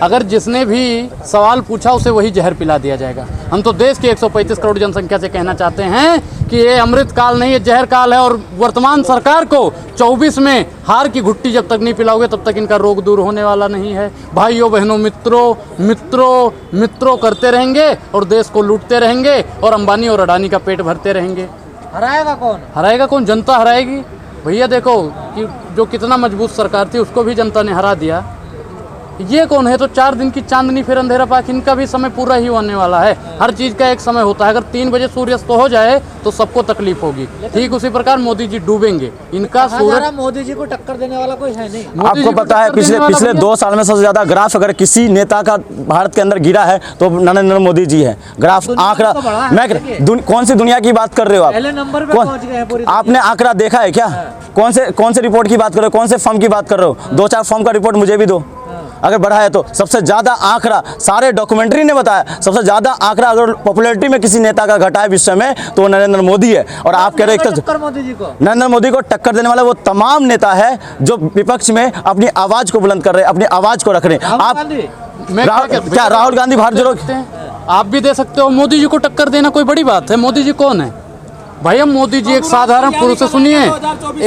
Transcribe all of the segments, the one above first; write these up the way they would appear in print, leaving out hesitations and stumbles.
अगर जिसने भी सवाल पूछा उसे वही जहर पिला दिया जाएगा। हम तो देश की 135 करोड़ जनसंख्या से कहना चाहते हैं कि ये अमृत काल नहीं, ये जहर काल है। और वर्तमान सरकार को 24 में हार की घुट्टी जब तक नहीं पिलाओगे तब तक इनका रोग दूर होने वाला नहीं है। भाइयों बहनों, मित्रों करते रहेंगे और देश को लूटते रहेंगे और अंबानी और अडानी का पेट भरते रहेंगे। हराएगा कौन? हराएगा कौन? जनता हराएगी। भैया देखो कि जो कितना मजबूत सरकार थी उसको भी जनता ने हरा दिया। ये कौन है? तो 4 दिन की चांदनी फिर अंधेरा पाक। इनका भी समय पूरा ही होने वाला है। हर चीज़ का एक समय होता है। अगर 3 बजे सूर्यास्त हो जाए तो सबको तकलीफ होगी। ठीक उसी प्रकार मोदी जी डूबेंगे। इनका सूरज मोदी जी को टक्कर देने वाला कोई है नहीं। आपको पता है पिछले 2 साल में सबसे ज्यादा ग्राफ अगर किसी नेता का भारत के अंदर गिरा है तो नरेंद्र मोदी जी है। ग्राफ आंकड़ा कौन सी दुनिया की बात कर रहे हो आप? पहले नंबर पे पहुंच गए हैं पूरी। आपने आंकड़ा देखा है क्या? कौन से रिपोर्ट की बात कर रहे हो? कौन से फर्म की बात कर रहे हो? 2-4 फर्म का रिपोर्ट मुझे भी दो अगर बढ़ा है तो। सबसे ज्यादा आंकड़ा सारे डॉक्यूमेंट्री ने बताया, सबसे ज्यादा आंकड़ा अगर पॉपुलैरिटी में किसी नेता का घटा है विश्व में तो वो नरेंद्र मोदी है। और आप कह रहे हैं नरेंद्र मोदी को टक्कर देने वाला वो तमाम नेता है जो विपक्ष में अपनी आवाज को बुलंद कर रहे हैं, अपनी आवाज को रख रहे हैं। आप क्या राहुल गांधी भारत जोड़ो? आप भी दे सकते हो। मोदी जी को टक्कर देना कोई बड़ी बात है? मोदी जी कौन है भैया? मोदी जी एक साधारण पुरुष है। सुनिए,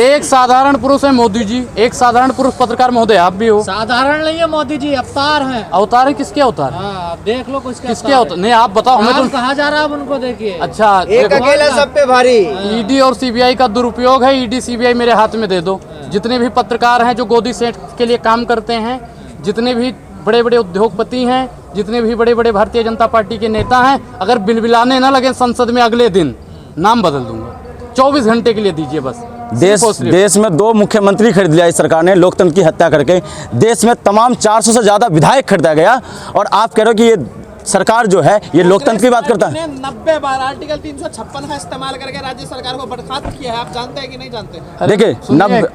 एक साधारण पुरुष है मोदी जी, एक साधारण पुरुष पत्रकार महोदय आप भी हो। साधारण नहीं है मोदी जी, अवतार हैं। अवतार है? किसके अवतार? देख लो किसके अवतार? नहीं आप बताओ हमें तो कहा जा रहा है। उनको देखिए। अच्छा, एक अकेला सब पे भारी। ईडी और सीबीआई का दुरुपयोग है। ईडी सीबीआई मेरे हाथ में दे दो। जितने भी पत्रकार हैं जो गोदी सेठ के लिए काम करते हैं, जितने भी बड़े बड़े उद्योगपति हैं, जितने भी बड़े बड़े भारतीय जनता पार्टी के नेता हैं, अगर बिलबिलाने न लगे संसद में अगले दिन नाम बदल दूंगा। 24 घंटे के लिए दीजिए बस। देश में 2 मुख्यमंत्री खरीद लिया इस सरकार ने लोकतंत्र की हत्या करके। देश में तमाम 400 से ज्यादा विधायक खरीदा गया और आप कह रहे हो कि ये सरकार जो है ये लोकतंत्र की बात करता है। 90 बार आर्टिकल 356 का इस्तेमाल करके राज्य सरकार को बर्खास्त किया है। आप जानते हैं कि नहीं जानते? देखिए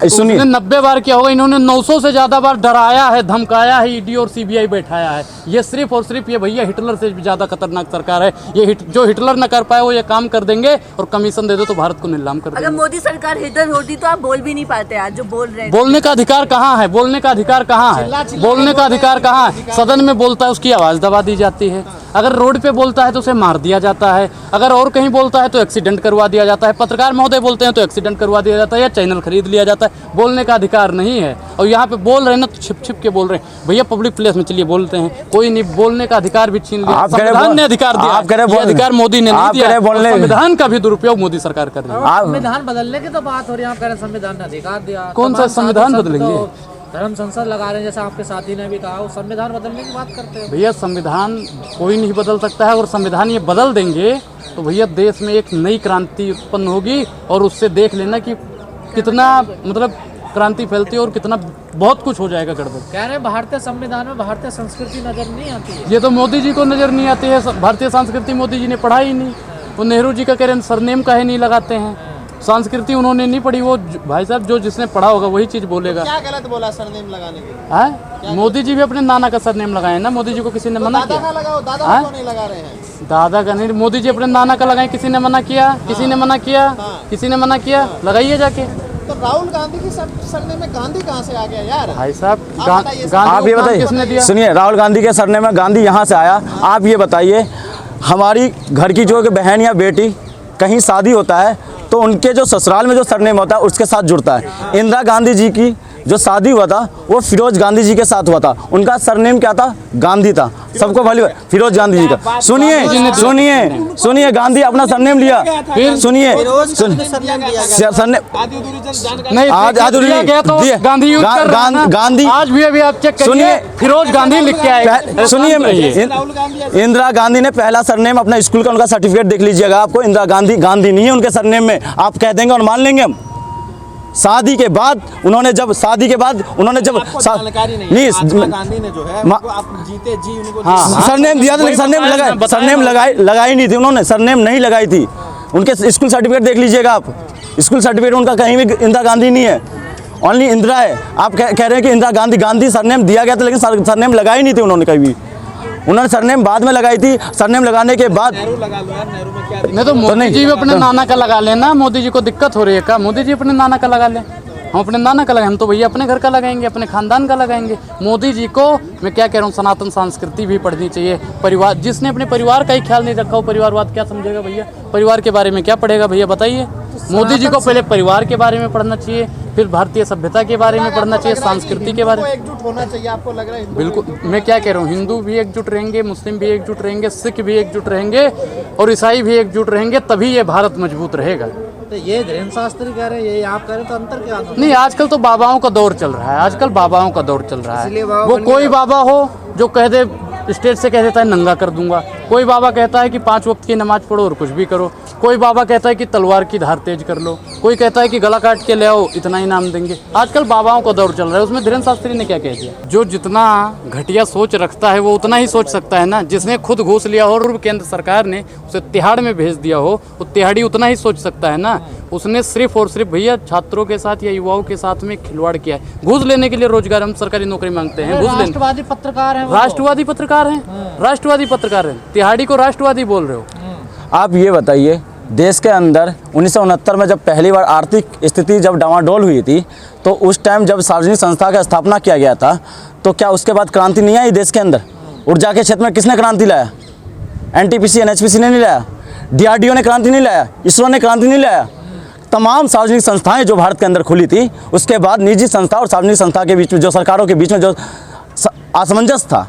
सुनिए, 90 बार क्या होगा? इन्होंने 900 से ज्यादा बार डराया है, धमकाया है, ईडी और सीबीआई बैठाया है। ये सिर्फ और सिर्फ ये भैया हिटलर से भी ज्यादा खतरनाक सरकार है। ये जो हिटलर न कर पाए वो ये काम कर देंगे और कमीशन दे दो तो भारत को नीलाम कर देंगे। अगर मोदी सरकार हिटलर होती तो आप बोल भी नहीं पाते आज जो बोल रहे हैं। बोलने का अधिकार कहाँ है? बोलने का अधिकार कहाँ है? बोलने का अधिकार कहाँ है? सदन में बोलता है उसकी आवाज दबा दी जाती है। अगर रोड पे बोलता है तो उसे मार दिया जाता है। अगर और कहीं बोलता है तो एक्सीडेंट करवा दिया जाता है। पत्रकार महोदय बोलते हैं तो एक्सीडेंट करवा दिया जाता है या चैनल खरीद लिया जाता है। बोलने का अधिकार नहीं है। और यहाँ पे बोल रहे हैं ना तो छिप छिप के बोल रहे हैं। भैया पब्लिक प्लेस में चलिए बोलते हैं, कोई नहीं। बोलने का अधिकार भी छीन लिया। संविधान ने अधिकार दिया, अधिकार मोदी ने नहीं दिया। संविधान का भी दुरुपयोग मोदी सरकार कर रही है। संविधान बदलने की तो बात हो रही है। आप कह रहे हैं संविधान ने अधिकार दिया। कौन सा संविधान बदलेंगे? धर्म संसद लगा रहे हैं जैसा आपके साथी ने भी कहा। वो संविधान बदलने की बात करते हैं। भैया संविधान कोई नहीं बदल सकता है। और संविधान ये बदल देंगे तो भैया देश में एक नई क्रांति उत्पन्न होगी और उससे देख लेना कि कितना मतलब क्रांति फैलती है और कितना बहुत कुछ हो जाएगा गड़बड़। कह रहे हैं भारतीय संविधान में भारतीय संस्कृति नजर नहीं आती है। ये तो मोदी जी को नजर नहीं आती है। भारतीय संस्कृति मोदी जी ने पढ़ा ही नहीं। वो नेहरू जी का कह रहे हैं सरनेम का ही नहीं लगाते हैं। संस्कृति उन्होंने नहीं पढ़ी। वो भाई साहब जो जिसने पढ़ा होगा वही चीज बोलेगा। क्या गलत बोला सरनेम लगाने के? है मोदी जी भी अपने नाना का सरनेम लगाए ना। मोदी जी को किसी ने मना किया? लगाओ, दादा को नहीं लगा रहे हैं। दादा का नहीं, मोदी जी अपने नाना का लगाए। किसी ने मना किया? किसी ने मना किया? किसी ने मना किया? लगाइए जाके। तो राहुल गांधी की सरनेम में गांधी कहाँ से आ गया यार? भाई साहब आप ये बताइए। सुनिए, राहुल गांधी के सरनेम में गांधी यहाँ से आया। आप ये बताइए, हमारी घर की जो बहन या बेटी कहीं शादी होता है तो उनके जो ससुराल में जो सरनेम होता है उसके साथ जुड़ता है। इंदिरा गांधी जी की जो शादी हुआ था वो फिरोज गांधी जी के साथ हुआ था। उनका सरनेम क्या था? गांधी था। सबको भली फिरोज गांधी जी का। सुनिए गांधी अपना सरनेम लिया। फिर सुनिए गांधी आज भी अभी आप चेक करिए, फिरोज गांधी लिख के आए। सुनिए, इंदिरा गांधी ने पहला सरनेम अपना स्कूल का उनका सर्टिफिकेट देख लीजिएगा। आपको इंदिरा गांधी गांधी नहीं है उनके सरनेम में। आप कह देंगे और मान लेंगे हम। शादी के बाद उन्होंने जब जानकारी नहीं, गांधी ने जो है आप जीते जी उनको सरनेम दिया था, सरनेम लगाई नहीं थी उन्होंने। सरनेम नहीं लगाई थी। उनके स्कूल सर्टिफिकेट देख लीजिएगा आप। स्कूल सर्टिफिकेट उनका कहीं भी इंदिरा गांधी नहीं है, ओनली इंदिरा है। आप कह रहे हैं कि इंदिरा गांधी सरनेम दिया गया था लेकिन सरनेम लगाई नहीं थी उन्होंने कहीं भी। उन्होंने सरनेम बाद में लगाई थी। सरनेम लगाने के बाद नेहरू लगा लो यार, नेहरू में क्या नहीं तो मोदी जी भी अपने नाना का लगा लेना। मोदी जी को दिक्कत हो रही है क्या? मोदी जी अपने नाना का लगा लें। हम अपने नाना का लगाएंगे, हम तो भैया अपने घर का लगाएंगे, अपने खानदान का लगाएंगे। मोदी जी को मैं क्या कह रहा हूँ, सनातन संस्कृति भी पढ़नी चाहिए। परिवार, जिसने अपने परिवार का ही ख्याल नहीं रखा हो, परिवारवाद क्या समझेगा भैया? परिवार के बारे में क्या पढ़ेगा भैया, बताइए। मोदी जी को पहले परिवार के बारे में पढ़ना चाहिए, फिर भारतीय सभ्यता के बारे में पढ़ना चाहिए, संस्कृति के बारे में। एकजुट होना चाहिए, आपको लग रहा है? बिल्कुल, मैं क्या कह रहा हूँ, हिंदू भी एकजुट रहेंगे, मुस्लिम भी एकजुट रहेंगे, सिख भी एकजुट रहेंगे और ईसाई भी एकजुट रहेंगे, तभी ये भारत मजबूत रहेगा। तो ये धीरेन्द्र शास्त्री कह रहे हैं, ये आप कह रहे हैं, तो अंतर क्या है? नहीं, आजकल तो बाबाओं का दौर चल रहा है, आजकल बाबाओं का दौर चल रहा इसलिए है। बाबा वो बन कोई बाबा हो जो कह दे, स्टेज से कह देता है नंगा कर दूंगा, कोई बाबा कहता है कि 5 वक्त की नमाज पढ़ो और कुछ भी करो, कोई बाबा कहता है कि तलवार की धार तेज कर लो, कोई कहता है कि गला काट के ले आओ, इतना इनाम देंगे। आजकल बाबाओं का दौर चल रहा है, उसमें धीरेन्द्र शास्त्री ने क्या कह दिया? जो जितना घटिया सोच रखता है वो उतना ही सोच सकता है ना। जिसने खुद घूस लिया हो और केंद्र सरकार ने उसे तिहाड़ में भेज दिया हो, वो तिहाड़ी उतना ही सोच सकता है ना। उसने सिर्फ और सिर्फ भैया छात्रों के साथ या युवाओं के साथ में खिलवाड़ किया है। घूस लेने के लिए रोजगार, हम सरकारी नौकरी मांगते हैं, घूस लेने। राष्ट्रवादी पत्रकार हैं, राष्ट्रवादी पत्रकार हैं, राष्ट्रवादी पत्रकार हैं, तिहाड़ी को राष्ट्रवादी बोल रहे हो। आप ये बताइए, देश के अंदर 1969 में जब पहली बार आर्थिक स्थिति जब डामाडोल हुई थी, तो उस टाइम जब सार्वजनिक संस्था का स्थापना किया गया था, तो क्या उसके बाद क्रांति नहीं आई देश के अंदर? ऊर्जा के क्षेत्र में किसने क्रांति लाया? NTPC NHPC ने नहीं लाया, DRDO ने क्रांति नहीं लाया, इसरो ने क्रांति नहीं लाया। तमाम सार्वजनिक संस्थाएं जो भारत के अंदर खुली थी, उसके बाद निजी संस्था और सार्वजनिक संस्था के बीच में, जो सरकारों के बीच में जो असमंजस था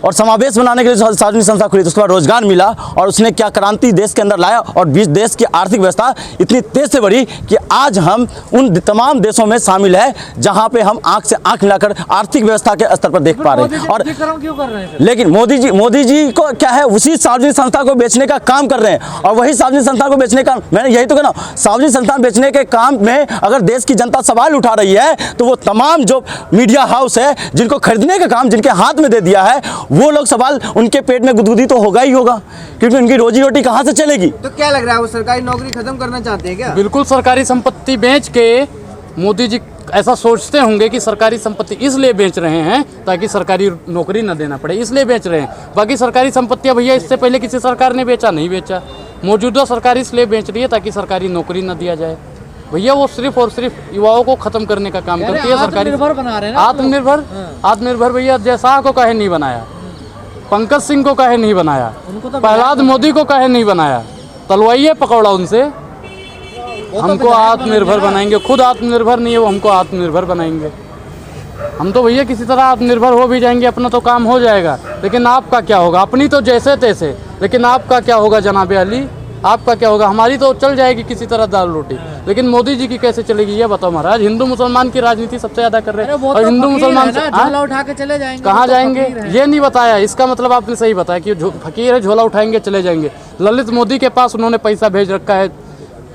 और समावेश बनाने के लिए सार्वजनिक संस्था खुली, तो उसके बाद रोजगार मिला और उसने क्या क्रांति देश के अंदर लाया और देश की आर्थिक व्यवस्था इतनी तेज से बढ़ी कि आज हम उन तमाम देशों में शामिल है जहां पे हम आंख से आंख मिलाकर आर्थिक व्यवस्था के स्तर पर देख पा रहे हैं। और क्यों कर रहे हैं फिर? लेकिन मोदी जी को क्या है, उसी सार्वजनिक संस्था को बेचने का काम कर रहे हैं और वही सार्वजनिक संस्था को बेचने का, मैंने यही तो कहना, सार्वजनिक संस्थान बेचने के काम में अगर देश की जनता सवाल उठा रही है, तो वो तमाम जो मीडिया हाउस है जिनको खरीदने का काम जिनके हाथ में दे दिया है, वो लोग सवाल, उनके पेट में गुदगुदी तो होगा ही होगा, क्योंकि उनकी रोजी रोटी कहाँ से चलेगी? तो क्या लग रहा है, वो सरकारी नौकरी खत्म करना चाहते हैं क्या? बिल्कुल, सरकारी संपत्ति बेच के मोदी जी ऐसा सोचते होंगे कि सरकारी संपत्ति इसलिए बेच रहे हैं ताकि सरकारी नौकरी न देना पड़े, इसलिए बेच रहे हैं। बाकी सरकारी संपत्तियां भैया इससे पहले किसी सरकार ने बेचा नहीं बेचा, मौजूदा सरकार इसलिए बेच रही है ताकि सरकारी नौकरी न दिया जाए। भैया वो सिर्फ और सिर्फ युवाओं को खत्म करने का काम करती है सरकारी। आत्मनिर्भर बना रहे हैं, आत्मनिर्भर भैया जैसा को काहे नहीं बनाया, पंकज सिंह को काहे नहीं बनाया, प्रहलाद मोदी को काहे नहीं बनाया, तलवाइए पकौड़ा उनसे। हमको आत्मनिर्भर बनाएंगे, खुद आत्मनिर्भर नहीं है वो, हमको आत्मनिर्भर बनाएंगे। हम तो भैया किसी तरह आत्मनिर्भर हो भी जाएंगे, अपना तो काम हो जाएगा, लेकिन आपका क्या होगा? अपनी तो जैसे तैसे, लेकिन आपका क्या होगा जनाबे अली? आपका क्या होगा? हमारी तो चल जाएगी किसी तरह दाल रोटी, लेकिन मोदी जी की कैसे चलेगी ये बताओ महाराज। हिंदू मुसलमान की राजनीति सबसे ज्यादा कर रहे हैं और हिंदू मुसलमान झोला उठा के चले जाएंगे, कहाँ जाएंगे ये नहीं बताया। इसका मतलब आपने सही बताया कि फकीर है, झोला उठाएंगे चले जाएंगे। ललित मोदी के पास उन्होंने पैसा भेज रखा है,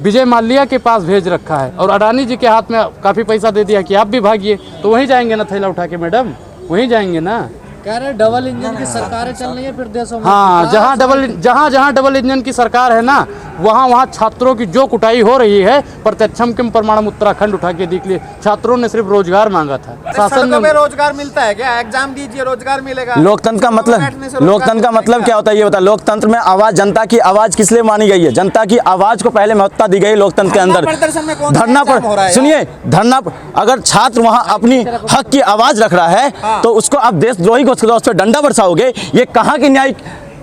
विजय माल्या के पास भेज रखा है और अडानी जी के हाथ में काफ़ी पैसा दे दिया कि आप भी भागिए, तो वहीं जाएंगे ना थैला उठा के मैडम, वहीं जाएंगे ना। कह रहे डबल इंजन की सरकारें चल रही है फिर देशों में। हाँ, जहाँ डबल इंजन की सरकार है ना, वहाँ छात्रों की जो कुटाई हो रही है, प्रत्यक्षम किम प्रमाणम उत्तराखंड उठा के देख लिए। छात्रों ने सिर्फ रोजगार मांगा था, शासन में रोजगार मिलता है क्या? एग्जाम दीजिए रोजगार मिलेगा। लोकतंत्र का मतलब क्या होता है ये बता। लोकतंत्र में आवाज, जनता की आवाज किस लिए मानी गई है? जनता की आवाज को पहले महत्ता दी गई लोकतंत्र के अंदर। धरना पर सुनिए, धरना पर अगर छात्र वहाँ अपनी हक की आवाज रख रहा है तो उसको आप देशद्रोही को उस पर डंडा बरसाओगे? ये कहाँ की न्यायिक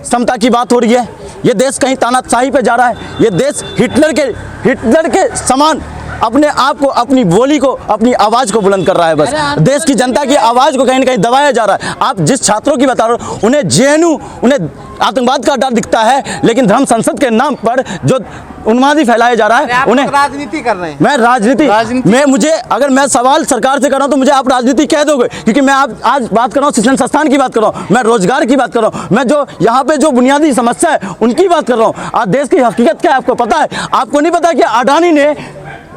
समता की बात हो रही है? ये देश कहीं तानाशाही पे जा रहा है। ये देश हिटलर के समान अपने आप को, अपनी बोली को, अपनी आवाज को बुलंद कर रहा है। बस देश की जनता की आवाज को कहीं ना कहीं दबाया जा रहा है। आप जिस छात्रों की बता रहे हो, उन्हें JNU, उन्हें आतंकवाद का डर दिखता है, लेकिन धर्म संसद के नाम पर जो उन्मादी फैलाया जा रहा है, उन्हें राजनीति कर रहे हैं। मैं राजनीति में, मुझे अगर मैं सवाल सरकार से कर रहा हूं तो मुझे आप राजनीति कह दोगे, क्योंकि मैं आज बात कर रहा हूं, शिक्षण संस्थान की बात कर रहा हूं, मैं रोजगार की बात कर रहा हूं, मैं जो यहाँ पे जो बुनियादी समस्या है उनकी बात कर रहा हूं। आज देश की हकीकत क्या है आपको पता है? आपको नहीं पता कि अडानी ने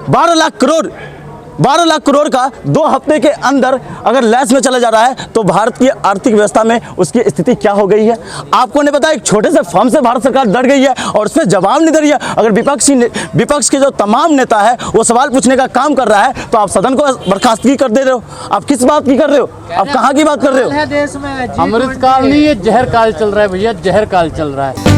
12 लाख करोड़ का 2 हफ्ते के अंदर अगर लैस में चला जा रहा है तो भारत की आर्थिक व्यवस्था में उसकी स्थिति क्या हो गई है? आपको नहीं पता? एक छोटे से फर्म से भारत सरकार डर गई है और उसमें जवाब नहीं दे रही है। अगर विपक्ष के जो तमाम नेता है वो सवाल पूछने का काम कर रहा है तो आप सदन को बर्खास्तगी कर दे रहे हो। आप किस बात की कर रहे हो? आप कहाँ की बात कर रहे हो? देश में अमृत काल नहीं, ये जहर काल चल रहा है भैया, जहर काल चल रहा है।